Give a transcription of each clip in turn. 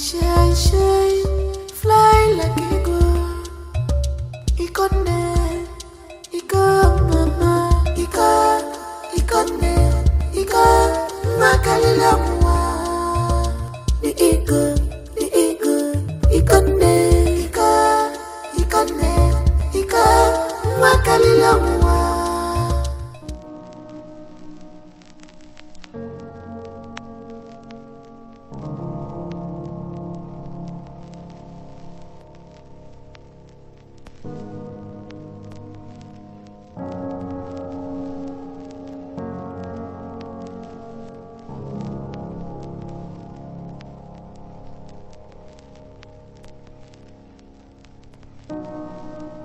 Shine, shine, fly like eagle. Ikone, ika mama, ikone, ika makalila mwa. The eagle, ikone, ikone, ika makalila mwa.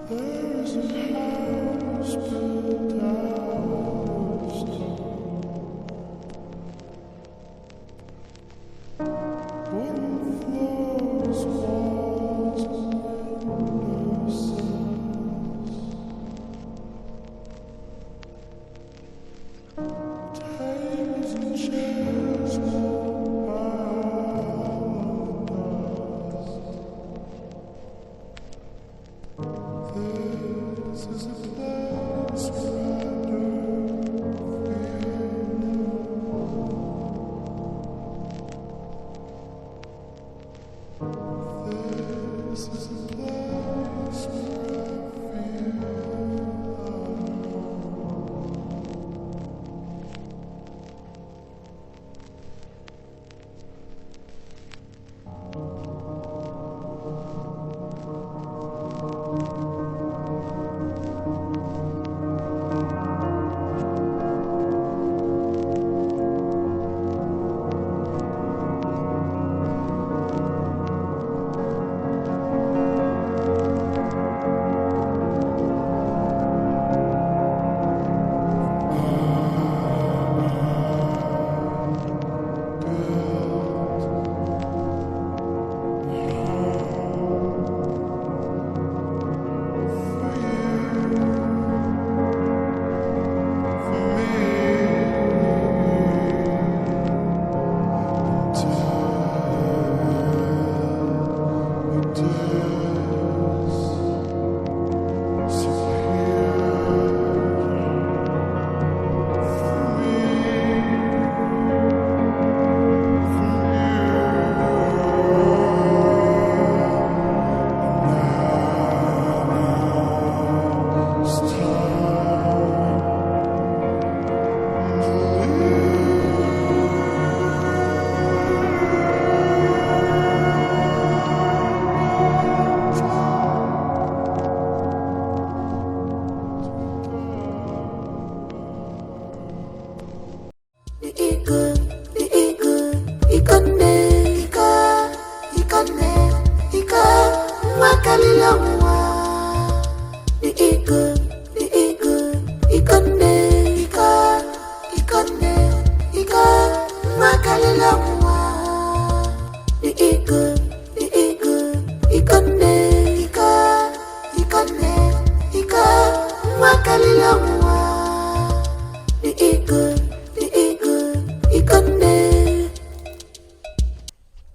There's a house built out of stone. Wooden floors, walls, and windowsills. Tables and chairs won't bow dust. This is a place where I don't feel alone. This is a place where I feel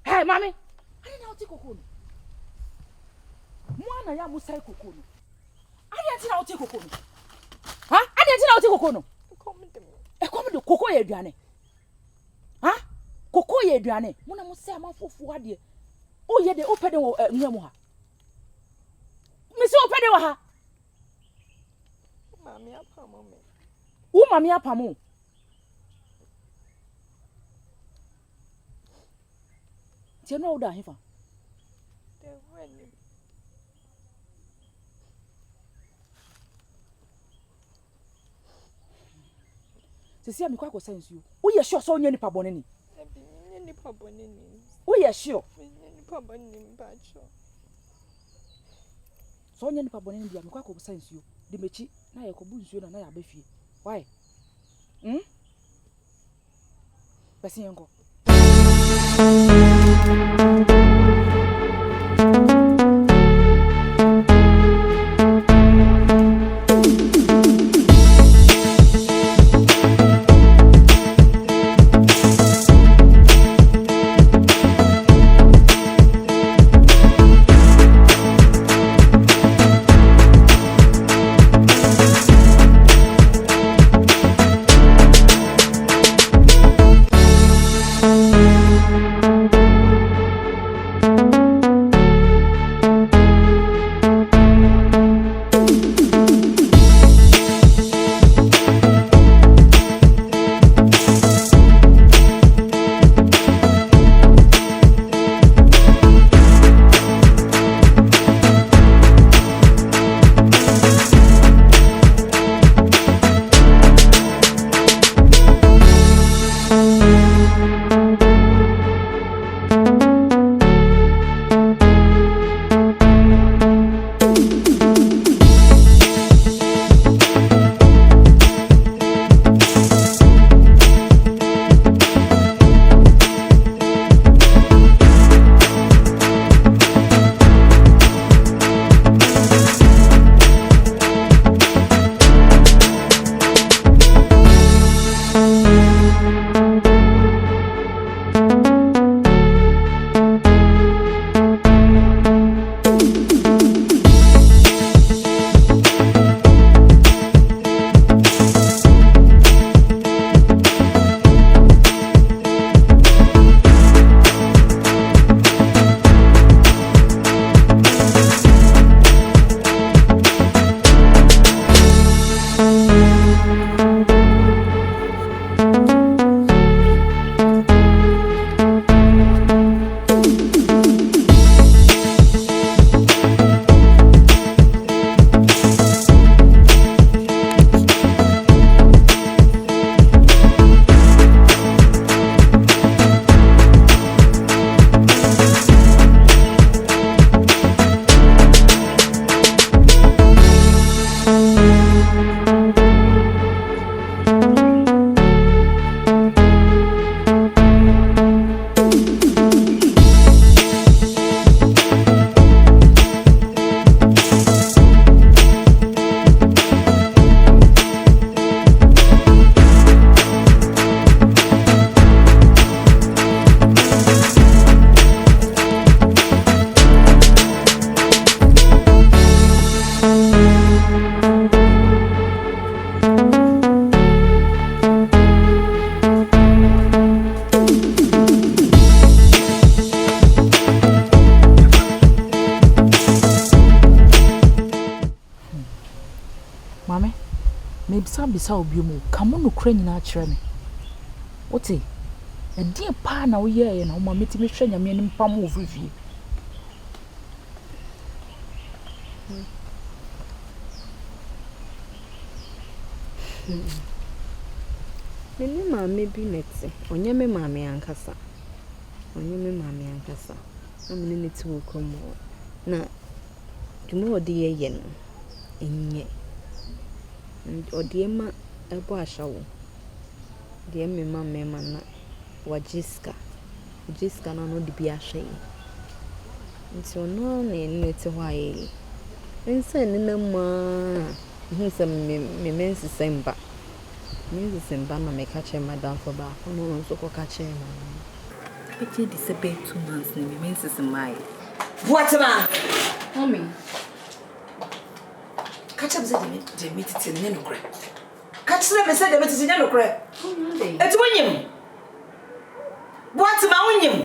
Hey, mommy, I didn't know take cocoa. Mwana ya musai cocoa. I didn't know take cocoa. Huh? I didn't know take cocoa. Come to cocoa ye duane. Huh? Cocoa ye duane. Muna musai ma fufu ade. Oh ye de open the nyamo ha. Miss open the ha. Mami apamo me. Wo mami apamo. You know that hifa. The when See am kwa sense you. Wo ye sure so nya nipa bone ni. ni papa ni. Wo ye sure. Ni papa ni mpacho. So nya nipa bone ni bia me kwa sense you. De mechi na ye kobu nsuo na ya bafie. Why? Basi yengo. me bisa obi mu kamo no kra nyina akire me wote e die pa na wo ye na wo ma metimi hwe nyame anim pam wo fifie Mimi mama bi nete onye me mama yankasa amene neti wo komo na dwuma odi ye no enye odi ema ebo ahyawo de me mama na wajiska na no de bi ahye nti ono na neti ho aye ense ne na ma hu se me mensi semba na me catch madam for ba no so ko catch na Peki di sebe 2 months ni me mensi semai What man? mommy Catch up the meet it in no crack. Catch them and say the meet it in no crack. It's William. What man William?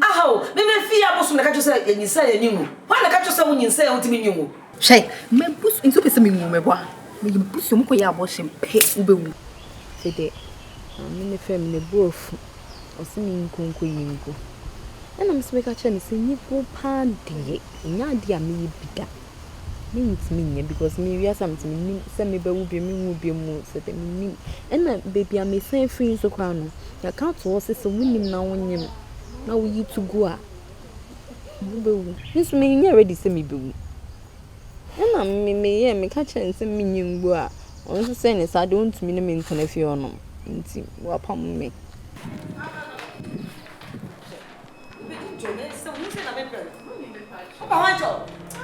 Aho, me fear boss na catch say you say you. Why na catch say when you say what me you? Shay, me bus into pese me me boa. Me bus mo ko ya abortion pe ubewu. Se de me ne fam ne bofu. Osi mi nkonko yinko. Ena me se me catch me say ni go pande. Nya de a me bida. Me ntimi nye because me wi asam timi ni se me ba wu bi me wu bi mu se de me ni. Ena baby a me say free so kwa no. Ya count to se wunim na wonyem. Na wo yi to go a. Ubewu. This me nya ready se me bewu. Na me catch and say me nyimbo a on so say ne sa don't me me nkona fi ono nti wa pam me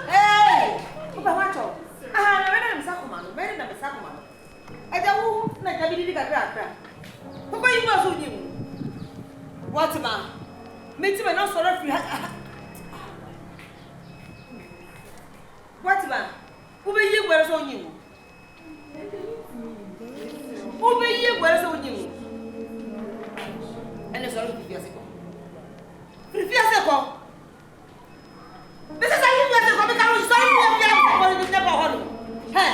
Hey! Ah, na msakuma. Eja wu na jabidi dikakra. Papa yi ma so nyimu. What ma? Me ti me no soro fi What man? Ube ye gwere so nyimu. Ube ye gwere so nyimu. Ene so ru fiase ko. Fiase ko. This is how you fiase ko because you sorry for fiase ko ni never holu. Hey.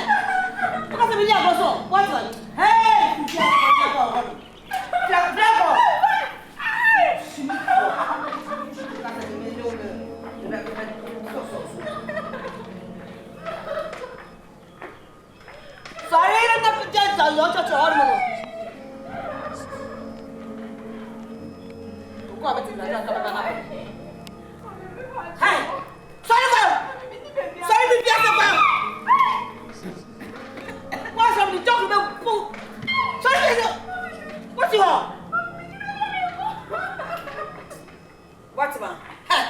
Because me ya go so. What man? Hey, fiase ko never holu. Drago. Sorry, I'm not just a lot of hormone. Hey! Sorry, be better. What's up? You talking about poo? Sorry, what's your? What's man? Hey!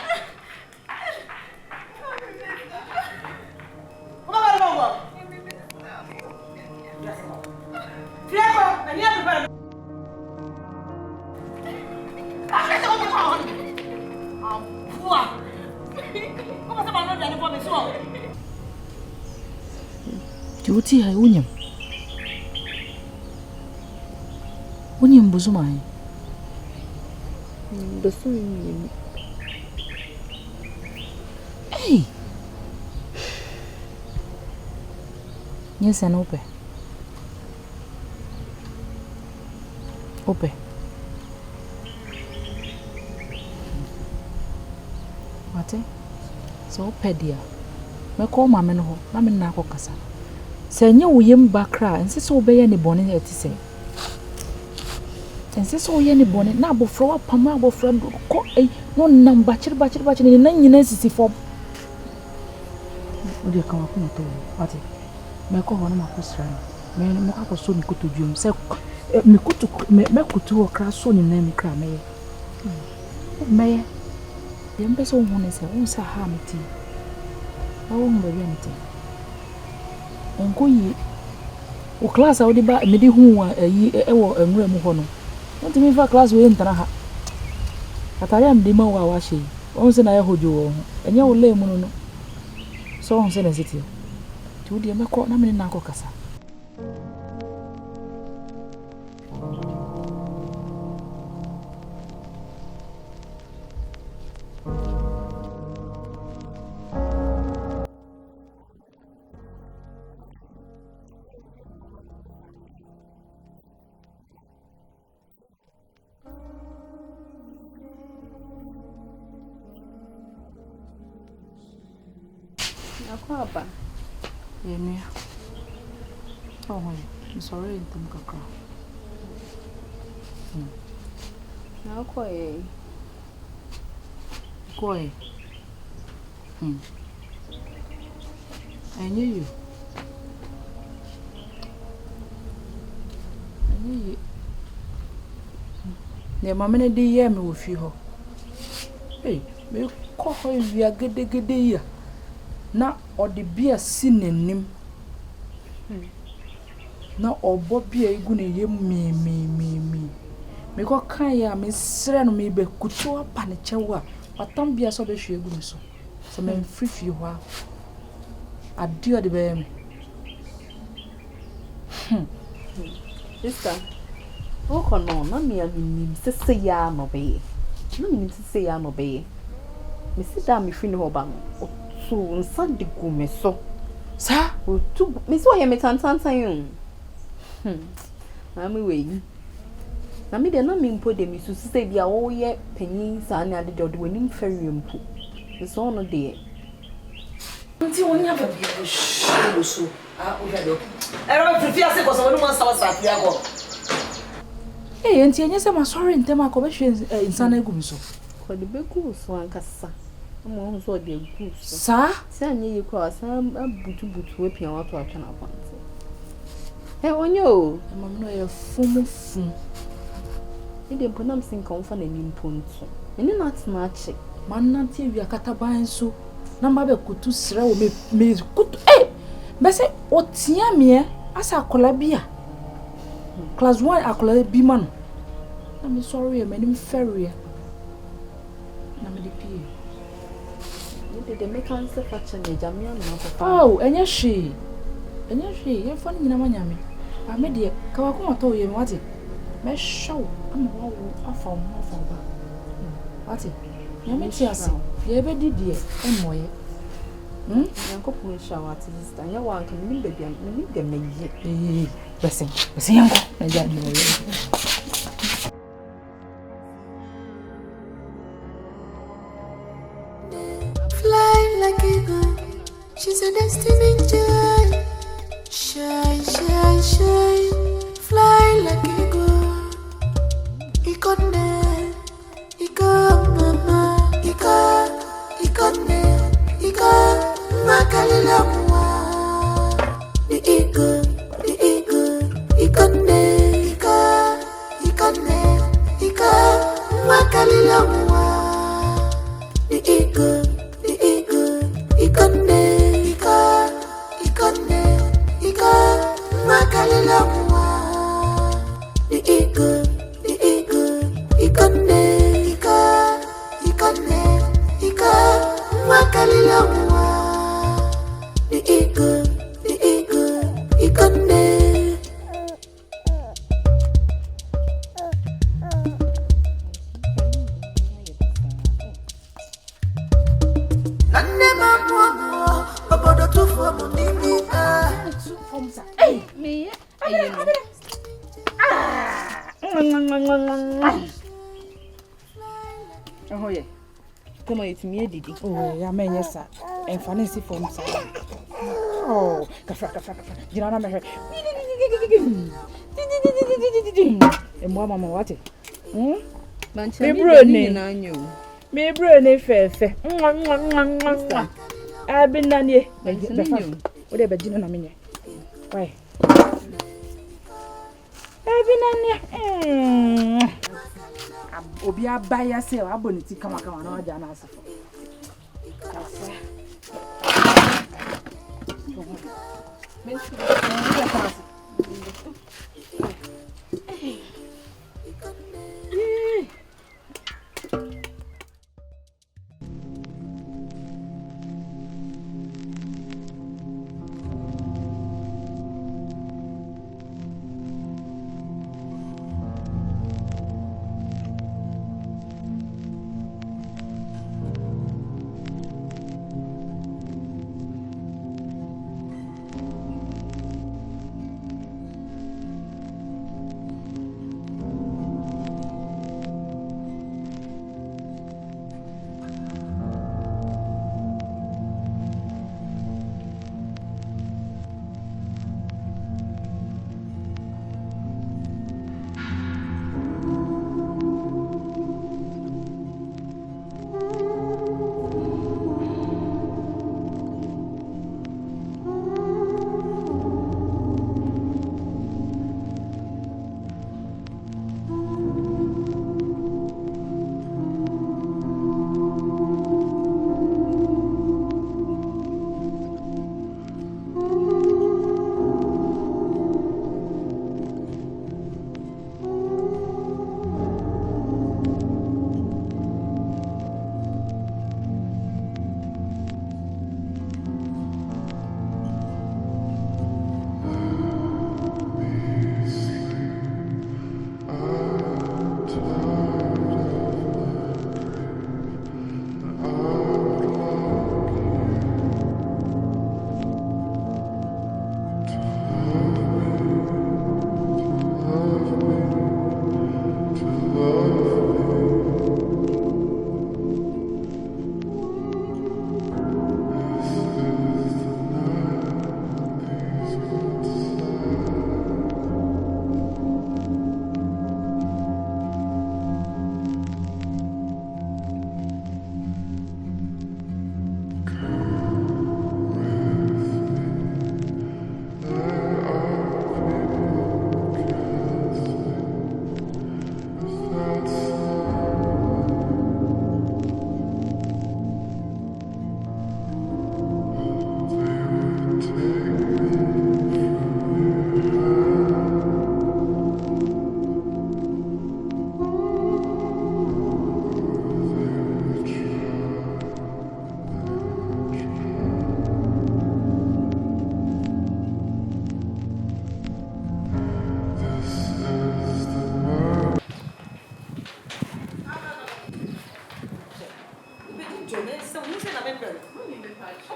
Come on. Fiako, and you have to burn. Juti hai unyam buzumai Bosum hey yes an ope Mate so ope dia me call mama no ho na me na akokasa se nya woyem bakra ense so obeye ne bone eti se ense so ye ne bone na abofro wa pam abofro ko no nam bachir ne na nyina sisi fom odi ka wa kuma to Mate me ko ho na makosra me mo ka ko so mi kutu dwum se mi kutu me kutu o kra so ni na mi kra me me dem be so hu ne se un sa ha meti awu mu be meti enko yi o class a odi ba me di hu a yi ewo enwura mu ho no won't me fa class we ntana ha atare am di ma wa hye won se na ye hojo wo enye wo le mu no so won se na siti ti odi me ko na me na ko kasa Akwaba. Yenia. Oh, I'm sorry, I'm kakra. Na koye. Koye. I knew you. Ne mamene de ye me wo fi ho. Hey, me ko ho wi agedegede ya. Na ode bia si nanim. Na obo bia igu ne ye mi. Me ko kan ya me sre no me be kutu apa ne chewa. Atam bia so be hwe egu so. So me mfrifi ho a. Adio de be me. Sister. Oko no na me anim sese ya no be. Na me sese ya no be. Me sida me fi ne ho ba no. So nsa de gu me so. Sa? O tu me so ye me tantantan yo. Na me we. Na me de na me mpo de me su sese bia wo ye panyin sa na de de wani mfari mpo. Me so no de. Nti woni aba bia so. O hado. Era prefer ase ko so woni mo sa afia go. Eh, nti enye se ma sorry ntem akobe hwe insana egu so. Ko de beku so ankasa. Mo so de egu so. Sa? Se anye yi kwa sa abutu we pia wato atwa na kwante. Onyo. Mam no ye fum. Ide mponam sin konfa na nimponto. Eni na tena ache. Man na tie wi akata ban so. Na ma be kutu sra wo me kutu Bese otia me asa akola bia. Class 1 akola bi man. Na me sorry me nim ferry. Na me de pie. Ide de make answer for change jamia na papa. Oh, enye hwe. Ye fa nyina manyame. Ba me de ka wa ko to ye me wate. Me show ama wa wo afa ba. Wate. Ya me ti ase. Ye be didie emoye. Yankopon shawa sister. Ya wa nka nim bebia nim de meyi. Bese yanko. Na ja ni wo. Fly like eagle, she's a destiny child. Shine, fly like eagle. Iko mama, Iko makalila mwa. The eagle, Iko makalila mwa. The eagle, Iko makalila mwa. The eagle, Iko makalila mwa. The eagle, Nande mamwa, obodo tufu munimi. Hey, Me ahoye. Kama yetumi edidi. oh, ya menye sa. Enfane si form sa. Oh, kafra. Jina na mehwe. Emwa mama wate. Bancha Me na nyo. Me bro ne fefe. Abinanie. O de be jina na menye. Why? Abinanie. Obi abaya se aboniti kama na oja na asafo.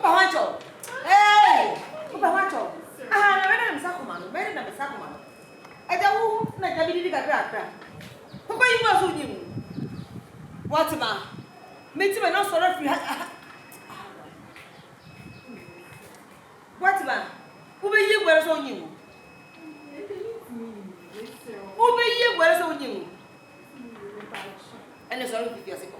Oba wancho. Hey! Oba wancho. Ah, na wena msako mano. Meri na msako mano. Eja wu na jabidi ka kra. Papa yi mo so nyimu. What ma? Meti me no sorry free. What ma? Ube yi gwere so nyimu. Ube yi gwere so nyimu. Ene sorry free asiko.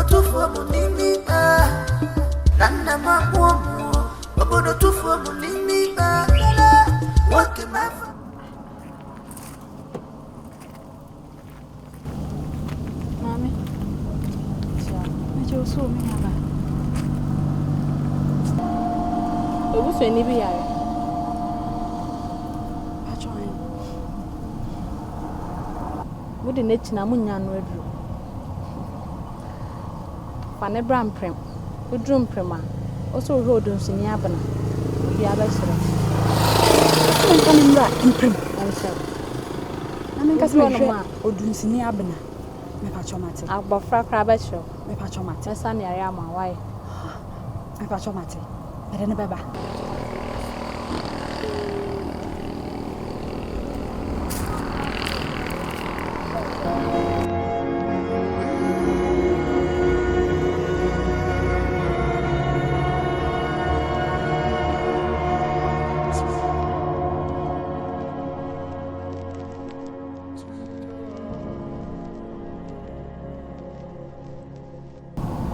tu for monini nana mabuomo obodo tu for monini what can I Mami. Mejo so mi aba. Obu so ni bi yare. Pachoin. Mudi nechi na munya no aduru. Fa ne bra mprem. Uduru mprem a. Oso hwe odunsu ni abana. Obi abesere. Nka ni mra mprem. Anse. Na nka se no ma odunsu ni abana. Me pacho mate. Abofra kra besere. Me pacho mate. Esa ne yare ama why? Me pacho mate. Ere ne beba.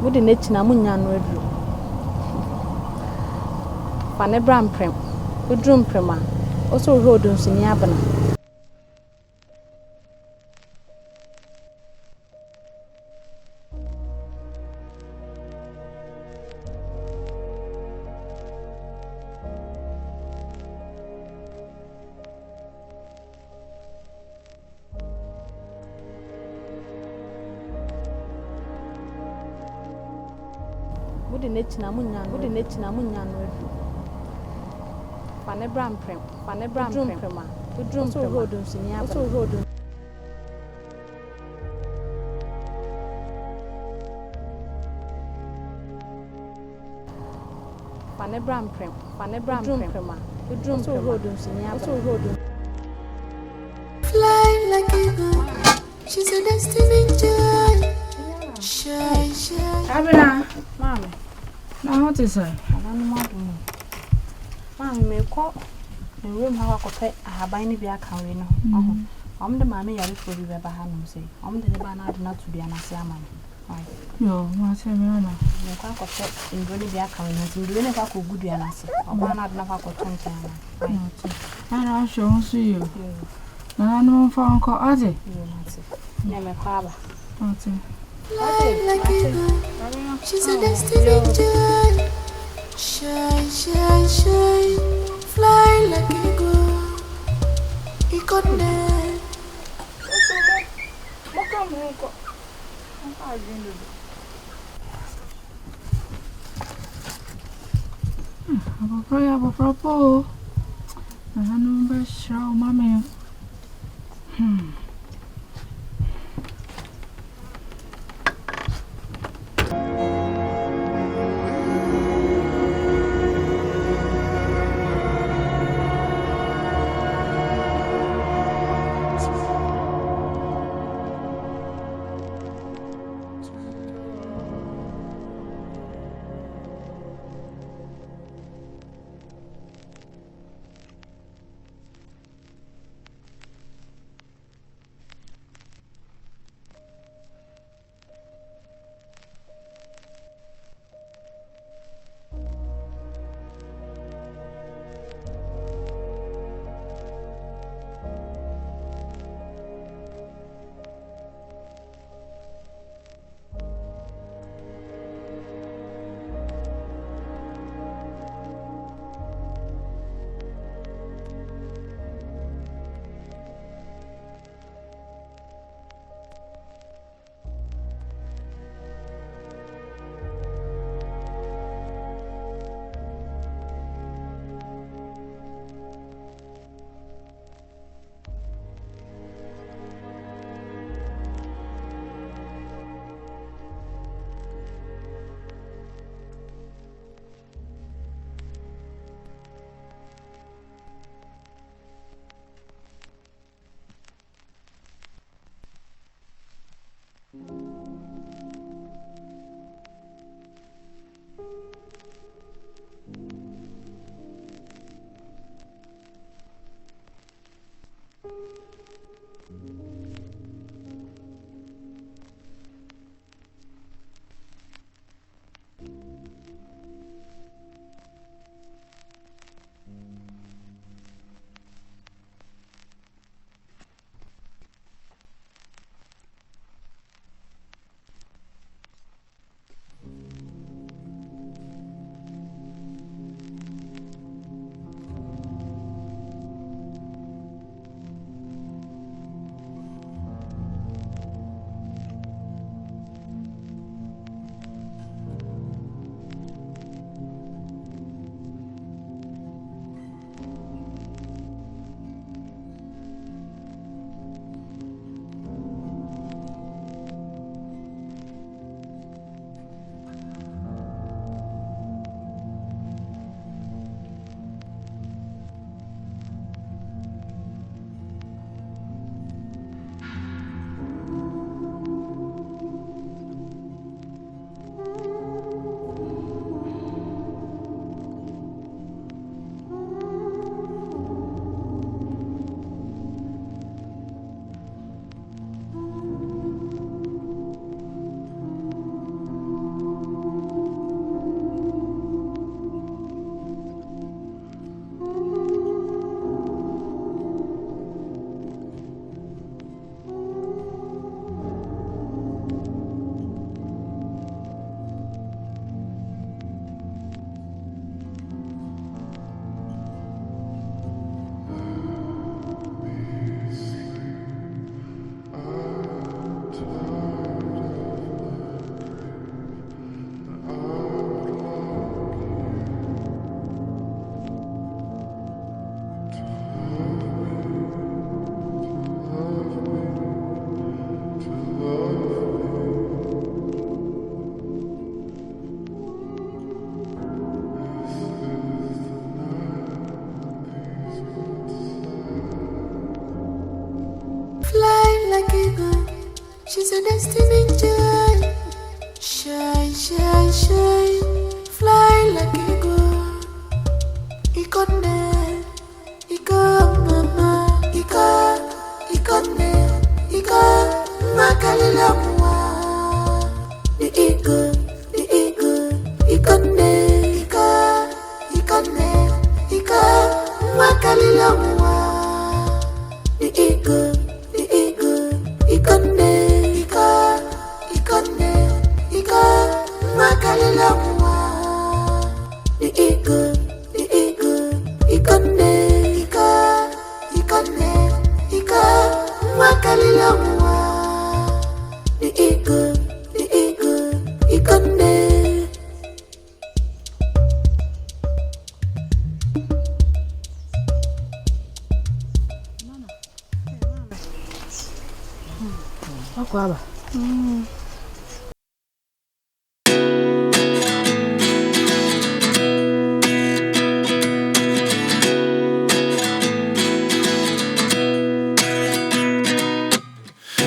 Mudi nechi na munya no aduru. Fa ne bra mprem. Uduru mprem a. Oso hwe odunsu ni abana. Mudi nechi na munya no aduru. Fa ne bra mprem. Uduru mprem a. Oso hwe odunsu ni abana. Fa ne bra mprem. Uduru mprem a. Oso hwe odunsu ni abana. fly like eagle she's a destiny child shine Abena, mami. Na what is I? Ananu madu. Mami me ko room ha ko pe ahaban ni bia kan we no. De mami yare for bi beba ha no say. De ba na adu na to bia na se ama no. Yo, what say me na? Me kwa ko pe ndo ni bia kan we no. Ndo ni kwa ko gudu ya na se. Oba na adu na kwa ko tontan na. Ana show see you. Na no fa onko ade. Yo mate. Ne me kwa ba. Ate. fly like eagle she's a destiny child shine shine shine fly like eagle ikonde Moka munko. Abofra po. Na no be show mama. She's a destiny child. Shine, shine, shine. Fly like eagle. Ikone, mama. Ikone, makalila mwa. The eagle, ikone, makalila mwa. The eagle, ikone. Makalila mwa. The eagle, ikone, makalila mwa. The eagle, ikone. Akwaba.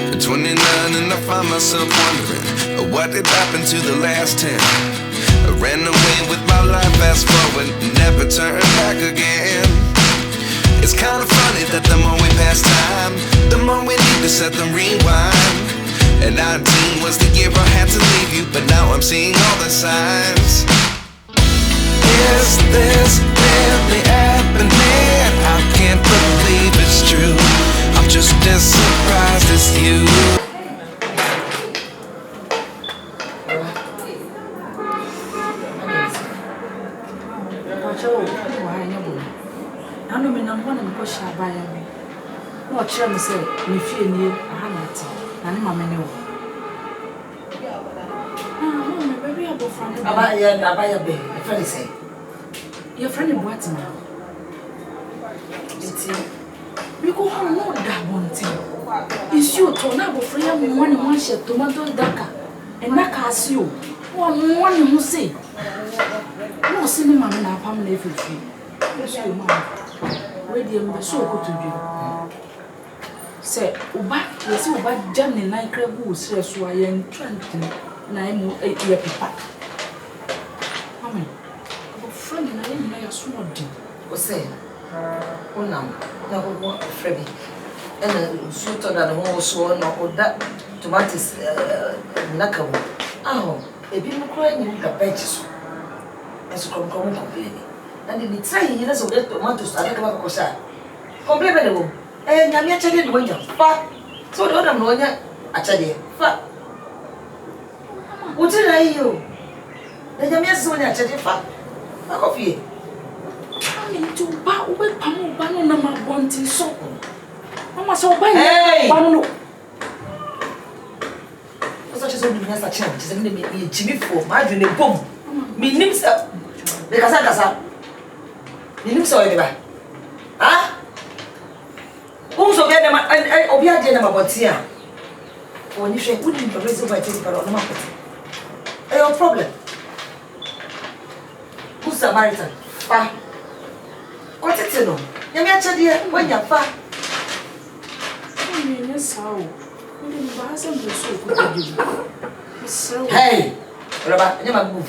At 29 and I find myself wondering what did happen to the last 10. I ran away with my life, fast forward, never turn back again. It's kind of funny that the more we pass time, the more we need to set them rewind. And 19 was the year I had to leave you, but now I'm seeing all the signs. Is this really happening? I can't believe it's true. I'm just as surprised as you. I know me number one and push her by me. No, Chum said, me fear near a hamlet, and my menu. Ah, baby, I'll go from the Abaya Bay, a friend say. Your friend in Baltimore. We go home, no, that one thing. It's you, Tonabo, free of one share tomato daka, and Naka as you. One who say, no cinema in our family for free. Yes, you, ma'am. Radium so good to you. Say, Uba, you see, Uba Johnny Night Crab who says, so I am 8 year papa. Mammy, a friend and I am like a small deal. O say, Onam, now Freddy, and a suitor that whole sworn or that tomatoes, knuckle. Oh, a people crying in the benches. As a complaining. And in the time, you know, so get tomatoes, I don't know what I complainable. And I'm actually going to fat. So don't know yet. Actually, fat. What did I you? Then you miss when I actually fat. A coffee. I mean, to bow with Pamu Banana wanting so. I must obey. Hey! Banu. Such as only has a chance. It's a Jimmy for my dream. Boom. Me name's up. The Casa. You know so anyway. Ah? Who's over there? I obey the number about here. When you say, wouldn't you raise over to the market? No problem. Who's Samaritan? Ah? What's it to know? You may actually when you're far. Yes, how? You didn't buy some so good. Hey, Robert, you never move.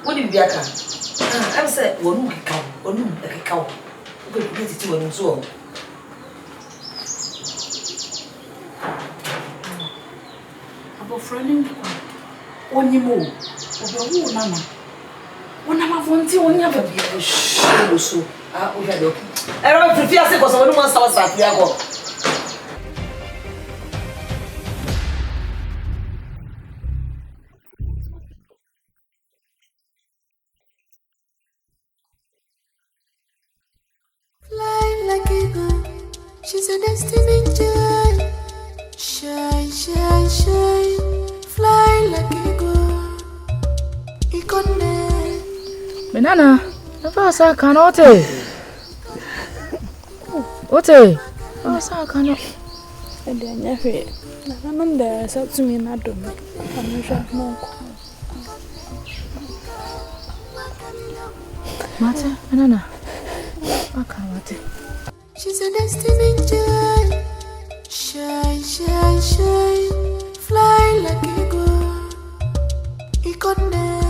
What did you be? I'm saying, one cow, like a cow. We'll get it to one so. About friending one you more. Of your own mamma. When I'm wanting on your baby, so. Ah, we had it. I don't prefer to because one man's house at Yago. She's a destiny child. Menana, nafasa kanote. Ote. Nafasa kano. Ede nyafe. Na nanom da sa tumi na dom. Amusha monko. Mate, menana. Akamate. She's a destiny child. Shine, shine, shine. Fly like eagle. He could never.